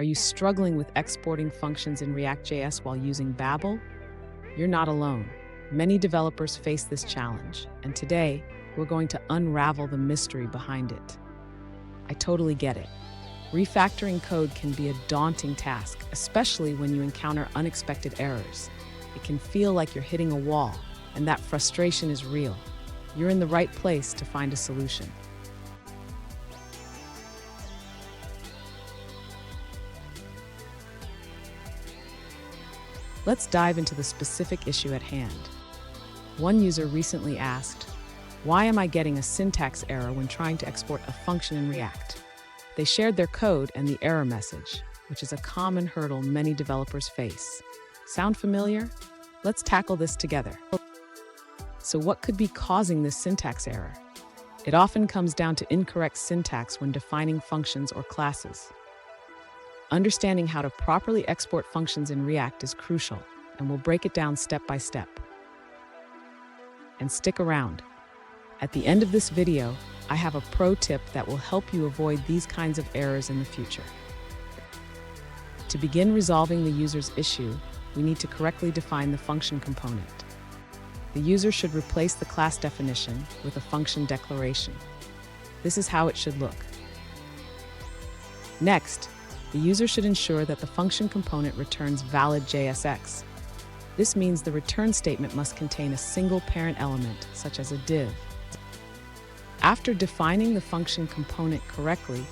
Are you struggling with exporting functions in ReactJS while using Babel? You're not alone. Many developers face this challenge, and today, we're going to unravel the mystery behind it. I totally get it. Refactoring code can be a daunting task, especially when you encounter unexpected errors. It can feel like you're hitting a wall, and that frustration is real. You're in the right place to find a solution. Let's dive into the specific issue at hand. One user recently asked, "Why am I getting a syntax error when trying to export a function in React?" They shared their code and the error message, which is a common hurdle many developers face. Sound familiar? Let's tackle this together. So what could be causing this syntax error? It often comes down to incorrect syntax when defining functions or classes. Understanding how to properly export functions in React is crucial, and we'll break it down step by step. And stick around. At the end of this video, I have a pro tip that will help you avoid these kinds of errors in the future. To begin resolving the user's issue, we need to correctly define the function component. The user should replace the class definition with a function declaration. This is how it should look. Next, the user should ensure that the function component returns valid JSX. This means the return statement must contain a single parent element, such as a div. After defining the function component correctly,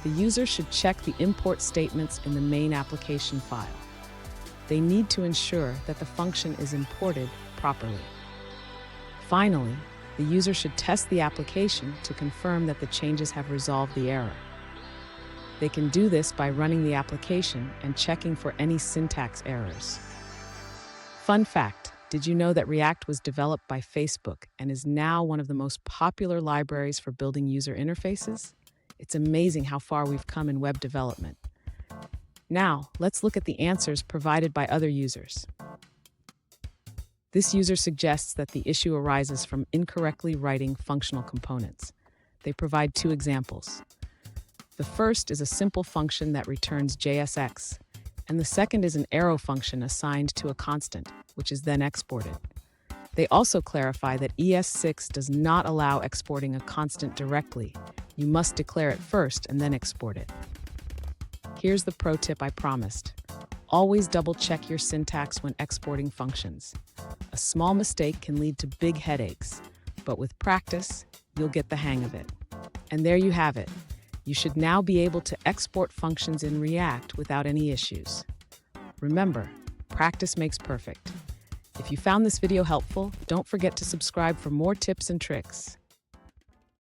the user should check the import statements in the main application file. They need to ensure that the function is imported properly. Finally, the user should test the application to confirm that the changes have resolved the error. They can do this by running the application and checking for any syntax errors. Fun fact, did you know that React was developed by Facebook and is now one of the most popular libraries for building user interfaces? It's amazing how far we've come in web development. Now, let's look at the answers provided by other users. This user suggests that the issue arises from incorrectly writing functional components. They provide two examples. The first is a simple function that returns JSX, and the second is an arrow function assigned to a constant, which is then exported. They also clarify that ES6 does not allow exporting a constant directly. You must declare it first and then export it. Here's the pro tip I promised. Always double-check your syntax when exporting functions. A small mistake can lead to big headaches, but with practice, you'll get the hang of it. And there you have it. You should now be able to export functions in React without any issues. Remember, practice makes perfect. If you found this video helpful, don't forget to subscribe for more tips and tricks.